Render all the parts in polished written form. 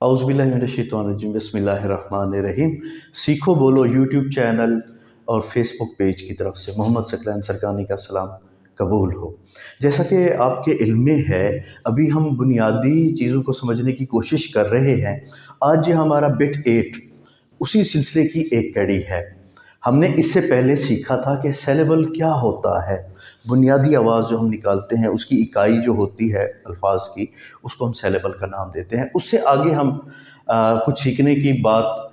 औज़ुबिल्लाहिमिनश्शैतानिर्रजीम बिस्मिल्लाहिर्रहमानिर्रहीम। सीखो बोलो यूट्यूब चैनल और फेसबुक पेज की तरफ से मोहम्मद सकलैन सरकानी का सलाम कबूल हो। जैसा कि आपके इल्म में है, अभी हम बुनियादी चीज़ों को समझने की कोशिश कर रहे हैं। आज ये हमारा बिट 8 उसी सिलसिले की एक कड़ी है। हमने इससे पहले सीखा था कि सेलेबल क्या होता है। बुनियादी आवाज़ जो हम निकालते हैं उसकी इकाई जो होती है अल्फाज की, उसको हम सेलेबल का नाम देते हैं। उससे आगे हम कुछ सीखने की बात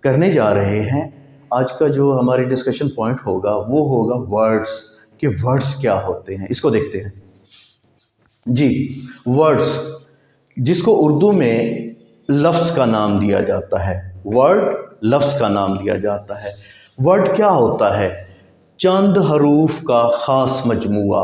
करने जा रहे हैं। आज का जो हमारी डिस्कशन पॉइंट होगा वो होगा वर्ड्स, कि वर्ड्स क्या होते हैं। इसको देखते हैं जी। वर्ड्स, जिसको उर्दू में लफ्ज़ का नाम दिया जाता है। वर्ड लफ्ज़ का नाम दिया जाता है। वर्ड क्या होता है? चंद हरूफ का ख़ास मजमूआ।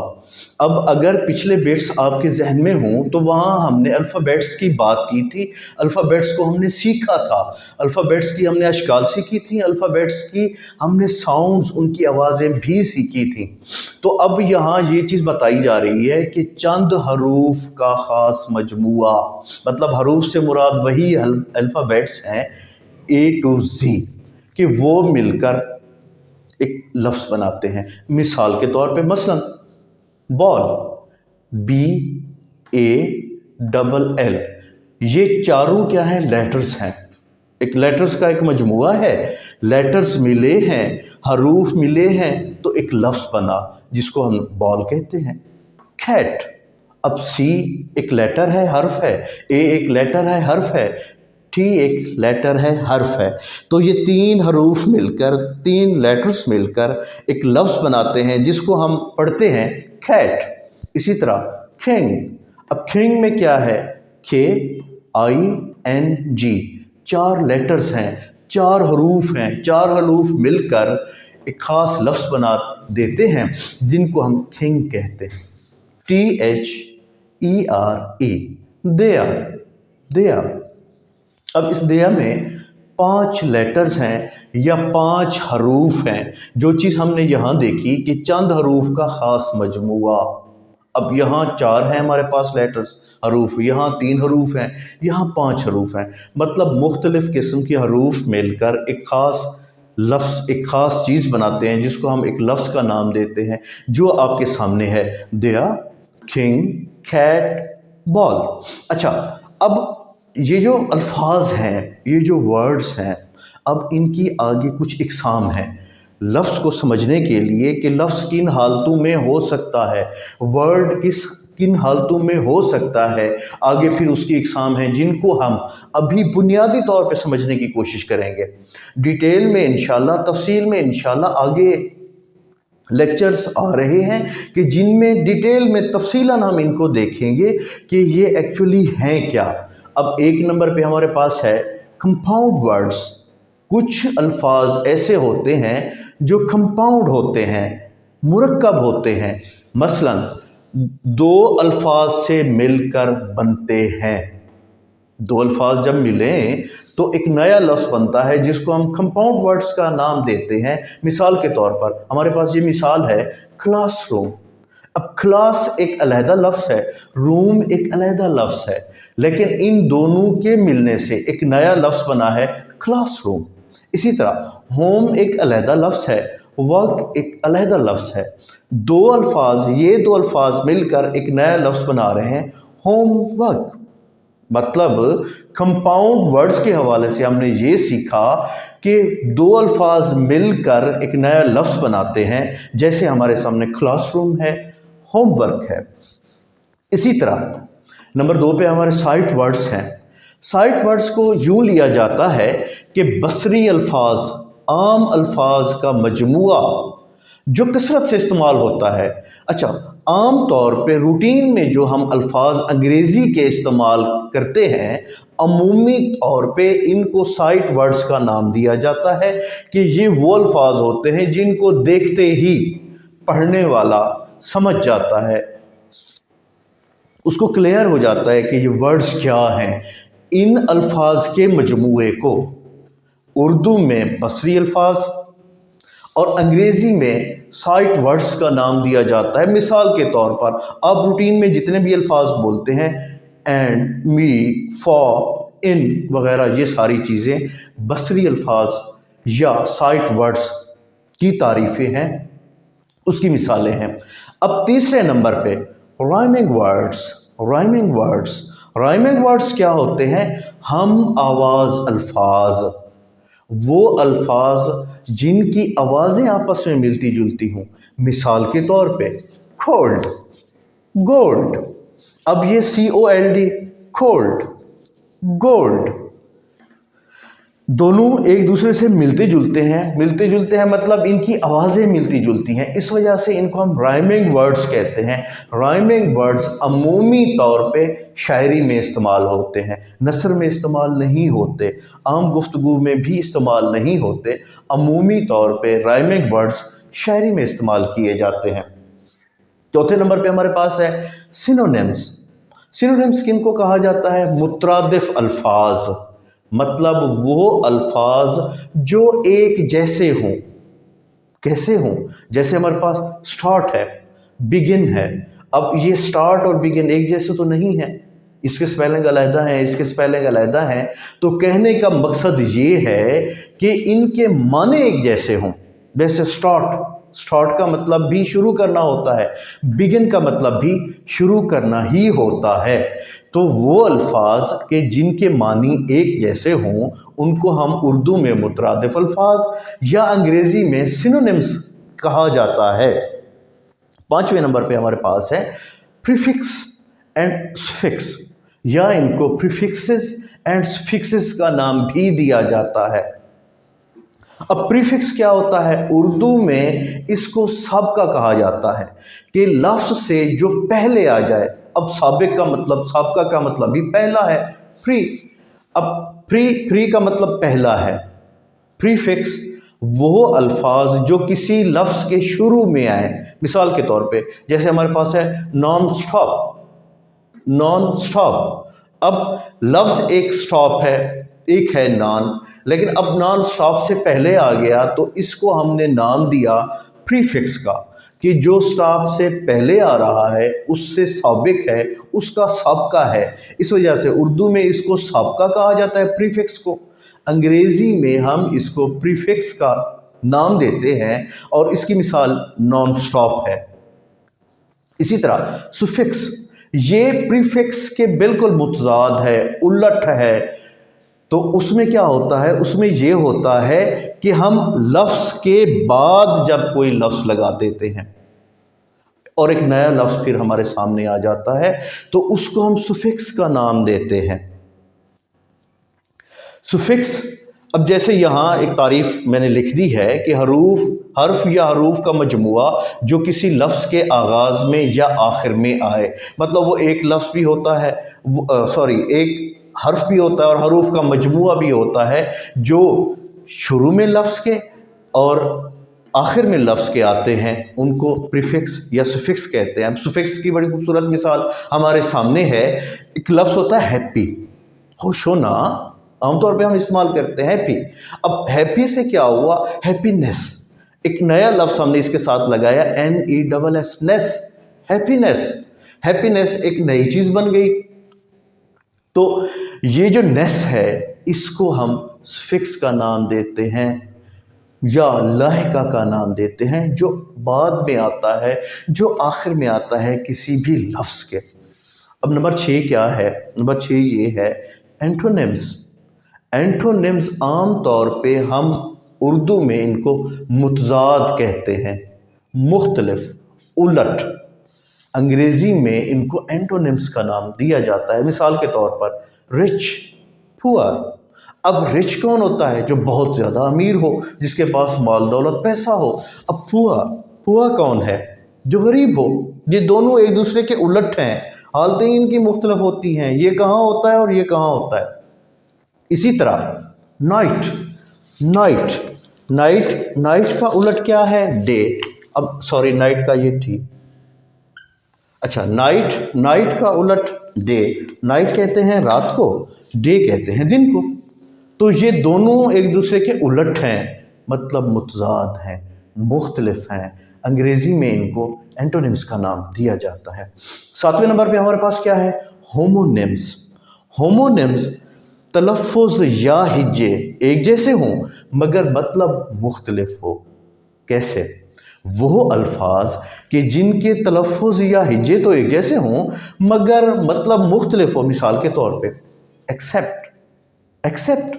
अब अगर पिछले बिट्स आपके जहन में हों तो वहाँ हमने अल्फ़ाबेट्स की बात की थी। अल्फ़ाबेट्स को हमने सीखा था। अल्फ़ाबेट्स की हमने अशकाल सीखी थी। अल्फ़ाबेट्स की हमने साउंड्स, उनकी आवाज़ें भी सीखी थी। तो अब यहाँ ये चीज़ बताई जा रही है कि चंद हरूफ का ख़ास मजमूआ, मतलब हरूफ से मुराद वही अल्फ़ाबेट्स हैं A to Z, कि वो मिलकर एक लफ्ज़ बनाते हैं। मिसाल के तौर पे मसलन बॉल, BALL, ये चारों क्या हैं? लेटर्स हैं। एक लेटर्स का एक मजमुआ है। लेटर्स मिले हैं, हरूफ मिले हैं, तो एक लफ्ज़ बना जिसको हम बॉल कहते हैं। कैट, अब C एक लेटर है, हर्फ है। A एक लेटर है, हर्फ है। T एक लेटर है, हर्फ है। तो ये तीन हरूफ मिलकर, तीन लेटर्स मिलकर एक लफ्ज़ बनाते हैं जिसको हम पढ़ते हैं कैट। इसी तरह किंग, अब किंग में क्या है? KING, चार लेटर्स हैं, चार हरूफ हैं। चार हरूफ मिलकर एक ख़ास लफ्ज़ बना देते हैं जिनको हम किंग कहते हैं। THERE, there. अब इस देया में 5 लेटर्स हैं या 5 हरूफ हैं। जो चीज़ हमने यहाँ देखी कि चंद हरूफ का ख़ास मजमूआ। अब यहाँ 4 हैं हमारे पास लेटर्स, हरूफ, यहाँ 3 हरूफ हैं, यहाँ 5 हरूफ हैं। मतलब मुख्तलिफ़ किस्म के हरूफ मिलकर एक ख़ास लफ्ज़, एक ख़ास चीज़ बनाते हैं जिसको हम एक लफ्ज़ का नाम देते हैं, जो आपके सामने है। देया, किंग, कैट, बॉल। अच्छा, अब ये जो अल्फाज हैं, ये जो वर्ड्स हैं, अब इनकी आगे कुछ इकसाम हैं लफ्ज़ को समझने के लिए कि लफ्ज़ किन हालतों में हो सकता है, वर्ड किन हालतों में हो सकता है। आगे फिर उसकी इकसाम हैं जिनको हम अभी बुनियादी तौर पे समझने की कोशिश करेंगे। डिटेल में इंशाल्लाह, तफसील में इंशाल्लाह आगे लेक्चर्स आ रहे हैं कि जिनमें डिटेल में तफसीलन हम इनको देखेंगे कि ये एक्चुअली हैं क्या। अब एक नंबर पे हमारे पास है कंपाउंड वर्ड्स। कुछ अल्फाज ऐसे होते हैं जो कंपाउंड होते हैं, मुरक्कब होते हैं। मसलन 2 अल्फाज से मिलकर बनते हैं। 2 अल्फाज जब मिलें तो एक नया लफ्ज़ बनता है जिसको हम कंपाउंड वर्ड्स का नाम देते हैं। मिसाल के तौर पर हमारे पास ये मिसाल है क्लासरूम। अब क्लास एक अलहदा लफ्ज़ है, रूम एक अलहदा लफ्ज़ है, लेकिन इन दोनों के मिलने से एक नया लफ्ज़ बना है क्लासरूम। इसी तरह होम एक अलहदा लफ्ज़ है, वर्क एक अलहदा लफ्ज़ है। 2 अल्फाज, ये 2 अल्फाज मिलकर एक नया लफ्ज़ बना रहे हैं होम वर्क। मतलब कंपाउंड वर्ड्स के हवाले से हमने ये सीखा कि 2 अल्फाज मिलकर एक नया लफ्ज़ बनाते हैं, जैसे हमारे सामने क्लासरूम है, होमवर्क है। इसी तरह नंबर 2 पे हमारे साइट वर्ड्स हैं। साइट वर्ड्स को यूँ लिया जाता है कि बसरी अल्फाज, आम अल्फाज का मजमुआ जो कसरत से इस्तेमाल होता है। अच्छा, आम तौर पे रूटीन में जो हम अल्फाज अंग्रेज़ी के इस्तेमाल करते हैं, अमूमी तौर पे इनको साइट वर्ड्स का नाम दिया जाता है कि ये वो अल्फाज होते हैं जिनको देखते ही पढ़ने वाला समझ जाता है, उसको क्लियर हो जाता है कि ये वर्ड्स क्या हैं। इन अल्फाज के मजमूए को उर्दू में बसरी अल्फाज और अंग्रेज़ी में साइट वर्ड्स का नाम दिया जाता है। मिसाल के तौर पर आप रूटीन में जितने भी अल्फाज बोलते हैं, एंड, मी, फॉर, इन वगैरह ये सारी चीज़ें बसरी अल्फाज या साइट वर्ड्स की तारीफ़ें हैं, उसकी मिसालें हैं। अब तीसरे नंबर पे rhyming words. Rhyming words, rhyming words क्या होते हैं? हम आवाज़ अल्फाज, वो अल्फाज जिनकी आवाज़ें आपस में मिलती जुलती हों। मिसाल के तौर पे कोल्ड, गोल्ड। अब ये COLD, कोल्ड, गोल्ड, दोनों एक दूसरे से मिलते जुलते हैं। मिलते जुलते हैं मतलब इनकी आवाज़ें मिलती जुलती हैं, इस वजह से इनको हम राइमिंग वर्ड्स कहते हैं। राइमिंग वर्ड्स अमूमी तौर पे शायरी में इस्तेमाल होते हैं, नसर में इस्तेमाल नहीं होते, आम गुफ्तगू में भी इस्तेमाल नहीं होते। अमूमी तौर पे राइमिंग वर्ड्स शायरी में इस्तेमाल किए जाते हैं। चौथे नंबर पे हमारे पास है सिनोनिम्स। सिनोनिम्स किनको कहा जाता है? मुतरादिफ अल्फाज, मतलब वो अल्फाज जो एक जैसे हों। कैसे हों? जैसे हमारे पास स्टार्ट है, बिगिन है। अब ये स्टार्ट और बिगिन एक जैसे तो नहीं है, इसके स्पेलिंग अलहदा हैं, इसके स्पेलिंग अलहदा हैं। तो कहने का मकसद ये है कि इनके माने एक जैसे हों। जैसे स्टार्ट, स्टार्ट का मतलब भी शुरू करना होता है, बिगिन का मतलब भी शुरू करना ही होता है। तो वो अल्फाज के जिनके मानी एक जैसे हों उनको हम उर्दू में मुतरादिफ अल्फाज या अंग्रेज़ी में सिनोनिम्स कहा जाता है। पांचवें नंबर पे हमारे पास है प्रीफिक्स एंड सफिक्स, या इनको प्रीफिक्सेस एंड सफिक्सेस का नाम भी दिया जाता है। अब प्रीफिक्स क्या होता है? उर्दू में इसको साबिका कहा जाता है कि लफ्ज़ से जो पहले आ जाए। अब साबिक का मतलब, साबिका का मतलब भी पहला है, प्री। अब प्री का मतलब पहला है। प्रीफिक्स वो अल्फाज जो किसी लफ्ज़ के शुरू में आए। मिसाल के तौर पे जैसे हमारे पास है नॉन स्टॉप, नॉन स्टॉप। अब लफ्ज़ एक स्टॉप है, एक है नॉन, लेकिन अब नॉन स्टॉप से पहले आ गया तो इसको हमने नाम दिया प्रीफिक्स का, कि जो स्टॉप से पहले आ रहा है उससे साबिक है, उसका साबिका है। इस वजह से उर्दू में इसको साबिका कहा जाता है, प्रीफिक्स को। अंग्रेज़ी में हम इसको प्रीफिक्स का नाम देते हैं और इसकी मिसाल नॉन स्टॉप है। इसी तरह सुफिक्स, ये प्रीफिक्स के बिल्कुल मुतजाद है, उलट है। तो उसमें क्या होता है? उसमें ये होता है कि हम लफ्ज़ के बाद जब कोई लफ्ज़ लगा देते हैं और एक नया लफ्ज़ फिर हमारे सामने आ जाता है तो उसको हम सुफिक्स का नाम देते हैं। सुफिक्स, अब जैसे यहाँ एक तारीफ़ मैंने लिख दी है कि हर्फ या हरूफ का मजमुआ जो किसी लफ्ज़ के आगाज़ में या आखिर में आए। मतलब वो एक लफ्ज़ भी होता है, एक हर्फ भी होता है और हरूफ का मजमुआ भी होता है जो शुरू में लफ्ज़ के और आखिर में लफ्ज़ के आते हैं, उनको प्रीफिक्स या सुफिक्स कहते हैं। सुफिक्स की बड़ी खूबसूरत मिसाल हमारे सामने है। एक लफ्ज़ होता है हैप्पी, खुश होना, आमतौर पे हम इस्तेमाल करते हैं हैप्पी। अब हैप्पी से क्या हुआ? हैप्पीनेस, एक नया लफ्ज़ हमने इसके साथ लगाया, NESS, नेस, हैप्पीनेस। हैप्पीनेस एक नई चीज़ बन गई। तो ये जो नेस है इसको हम सफिक्स का नाम देते हैं या लाहिका का नाम देते हैं, जो बाद में आता है, जो आखिर में आता है किसी भी लफ्ज़ के। अब नंबर 6 क्या है? नंबर 6 ये है एंटोनिम्स। एंटोनिम्स आम तौर पे हम उर्दू में इनको मुतजाद कहते हैं, मुख्तलिफ, उलट। अंग्रेज़ी में इनको एंटोनिम्स का नाम दिया जाता है। मिसाल के तौर पर रिच, पुअर। अब रिच कौन होता है? जो बहुत ज़्यादा अमीर हो, जिसके पास माल दौलत पैसा हो। अब पुअर कौन है? जो गरीब हो। ये दोनों एक दूसरे के उलट हैं, हालतें इनकी मुख्तलिफ होती हैं। ये कहाँ होता है और ये कहाँ होता है। इसी तरह नाइट, नाइट का उलट क्या है? डे। अब नाइट का ये थी, अच्छा, नाइट का उलट डे। नाइट कहते हैं रात को, डे कहते हैं दिन को। तो ये दोनों एक दूसरे के उलट हैं, मतलब मुतजाद हैं, मुख्तलिफ हैं। अंग्रेज़ी में इनको एंटोनिम्स का नाम दिया जाता है। 7वें नंबर पे हमारे पास क्या है? होमोनिम्स। होमोनिम्स तलफ़ुज़ या हिज्जे एक जैसे हों मगर मतलब मुख्तलिफ हो। कैसे? वो अल्फाज कि जिनके तलफ़ुज़ या हिज्जे तो एक जैसे हों मगर मतलब मुख्तलिफ हो। मिसाल के तौर पे एक्सेप्ट, एक्सेप्ट,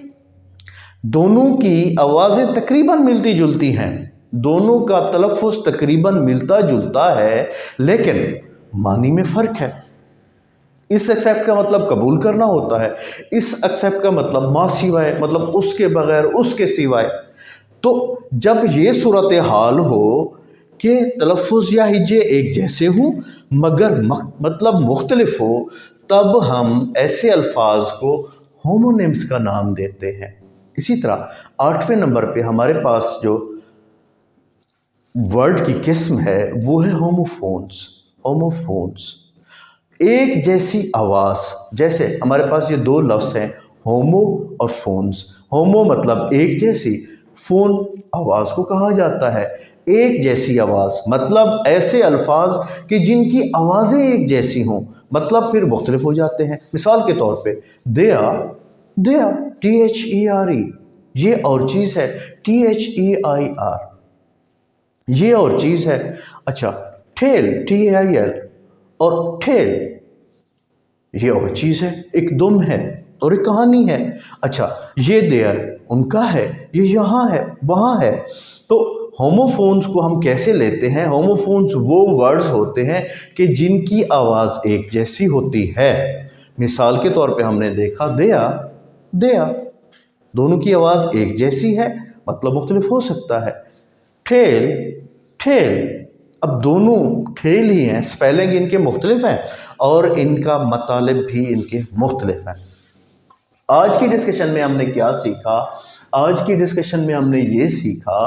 दोनों की आवाज़ें तकरीबन मिलती जुलती हैं, दोनों का तलफ़ुज़ तकरीबन मिलता जुलता है, लेकिन मानी में फ़र्क है। इस एक्सेप्ट का मतलब कबूल करना होता है, इस एक्सेप्ट का मतलब मा सिवाय, मतलब उसके बगैर, उसके सिवाय। तो जब ये सूरत हाल हो कि तलफ़ुज़ या हिज्जे एक जैसे हों मगर मतलब मुख्तलिफ हो, तब हम ऐसे अल्फाज को होमोनिम्स का नाम देते हैं। इसी तरह 8वें नंबर पे हमारे पास जो वर्ड की किस्म है वो है होमोफोन्स। होमोफोन्स, एक जैसी आवाज़। जैसे हमारे पास ये दो लफ्ज़ हैं, होमो और फोन्स। होमो मतलब एक जैसी, फोन आवाज़ को कहा जाता है। एक जैसी आवाज़ मतलब ऐसे अल्फाज कि जिनकी आवाज़ें एक जैसी हों, मतलब फिर मुख्तलिफ हो जाते हैं। मिसाल के तौर पे दया, दया THERE, ये और चीज़ है। THEIR, ये और चीज़ है। अच्छा, ठेल TAIL और ठेल ये और चीज़ है। एक दुम है और एक कहानी है। अच्छा, ये देयर उनका है, ये यहाँ है, वहाँ है। तो होमोफोन्स को हम कैसे लेते हैं? होमोफोन्स वो वर्ड्स होते हैं कि जिनकी आवाज़ एक जैसी होती है। मिसाल के तौर पे हमने देखा दया, दया, दोनों की आवाज़ एक जैसी है, मतलब मुख्तलिफ हो सकता है। ठेल, ठेल, अब दोनों ठेल ही हैं, स्पेलिंग इनके मुख्तलिफ हैं और इनका मतलब भी इनके मुख्तलिफ हैं। आज की डिस्कशन में हमने क्या सीखा? आज की डिस्कशन में हमने ये सीखा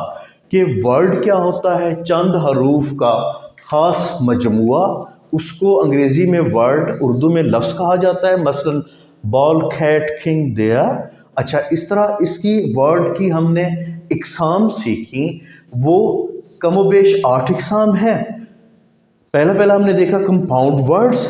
कि वर्ड क्या होता है, चंद हरूफ का ख़ास मजमुआ, उसको अंग्रेज़ी में वर्ड, उर्दू में लफ्ज़ कहा जाता है। मसलन बॉल, कैट, किंग, देयर। अच्छा, इस तरह इसकी वर्ड की हमने इकसाम सीखी, वो कमोबेश 8 इकसाम है। पहला हमने देखा कंपाउंड वर्ड्स,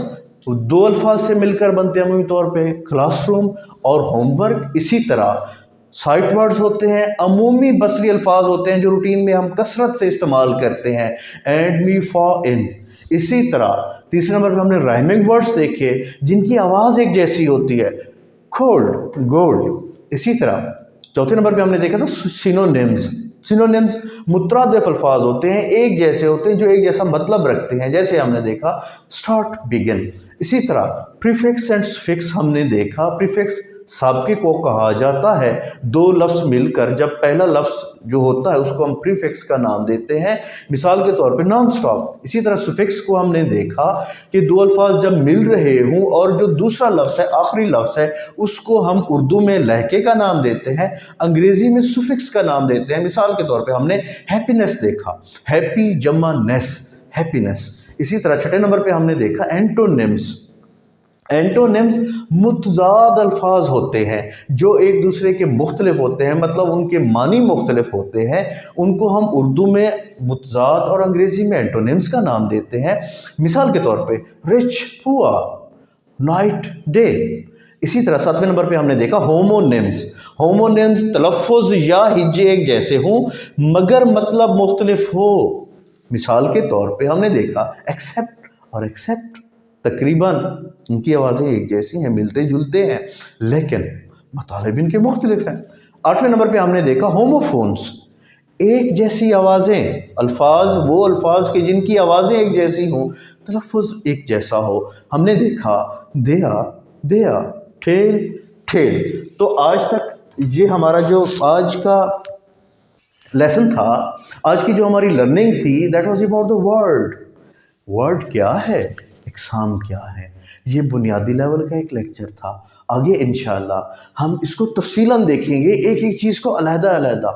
दो अल्फाज से मिलकर बनते हैं अमूमी तौर पे, क्लासरूम और होमवर्क। इसी तरह साइट वर्ड्स होते हैं, अमूमी बसरी अल्फाज होते हैं जो रूटीन में हम कसरत से इस्तेमाल करते हैं, एंड, मी, फॉर, इन। इसी तरह तीसरे नंबर पे हमने राइमिंग वर्ड्स देखे जिनकी आवाज़ एक जैसी होती है, कोल्ड, गोल्ड। इसी तरह चौथे नंबर पे हमने देखा था सिनोनिम्स। सिनोनिम्स मुतरादिफ अल्फाज होते हैं, एक जैसे होते हैं, जो एक जैसा मतलब रखते हैं। जैसे हमने देखा स्टार्ट, बिगिन। इसी तरह प्रीफिक्स एंड सफिक्स हमने देखा। प्रीफिक्स साबके को कहा जाता है, दो लफ्ज़ मिलकर जब पहला लफ्ज़ जो होता है उसको हम प्रीफिक्स का नाम देते हैं। मिसाल के तौर पे नॉन स्टॉप। इसी तरह सफिक्स को हमने देखा कि दो अल्फाज जब मिल रहे हों और जो दूसरा लफ्ज़ है, आखिरी लफ्ज़ है, उसको हम उर्दू में लहके का नाम देते हैं, अंग्रेज़ी में सफिक्स का नाम देते हैं। मिसाल के तौर पे हमने हैप्पीनेस देखा, हैप्पी जमा नेस, हैप्पीनेस। इसी तरह छठे नंबर पे हमने देखा एंटोनिम्स। एंटोनिम्स मुतजाद अल्फाज होते हैं जो एक दूसरे के मुख्तलिफ होते हैं, मतलब उनके मानी मुख्तलिफ होते हैं। उनको हम उर्दू में मुतजाद और अंग्रेज़ी में एंटोनिम्स का नाम देते हैं। मिसाल के तौर पे रिच, पुअर, नाइट, डे। इसी तरह 7वें नंबर पे हमने देखा होमोनिम्स। होमोनिम्स तलफ़ुज़ या हिज्जे एक जैसे हों मगर मतलब मुख्तलिफ हो। मिसाल के तौर पे हमने देखा एक्सेप्ट और एक्सेप्ट, तकरीबन उनकी आवाज़ें एक जैसी हैं, मिलते जुलते हैं, लेकिन मतलब इनके मुख्तलिफ हैं। 8वें नंबर पे हमने देखा होमोफोन्स, एक जैसी आवाज़ें, अल्फाज, वो अल्फाज के जिनकी आवाज़ें एक जैसी हों, तलफ़ुज़ एक जैसा हो। हमने देखा दया, दया, ठेल, ठेल। तो आज तक ये हमारा जो आज का लेसन था, आज की जो हमारी लर्निंग थी, that was about the word. Word क्या है, इकसाम क्या है, ये बुनियादी लेवल का एक लेक्चर था। आगे इंशाल्लाह हम इसको तफसीलन देखेंगे, एक एक चीज़ को अलहदा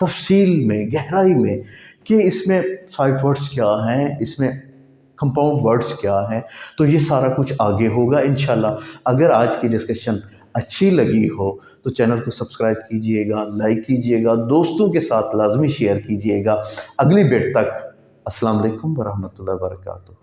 तफसील में, गहराई में, कि इसमें साइट वर्ड्स क्या हैं, इसमें कंपाउंड वर्ड्स क्या हैं। तो ये सारा कुछ आगे होगा इंशाल्लाह। अगर आज की डिस्कशन अच्छी लगी हो तो चैनल को सब्सक्राइब कीजिएगा, लाइक कीजिएगा, दोस्तों के साथ लाजमी शेयर कीजिएगा। अगली बेट तक अस्सलाम वालेकुम वरहमतुल्लाहि वबरकातुहू।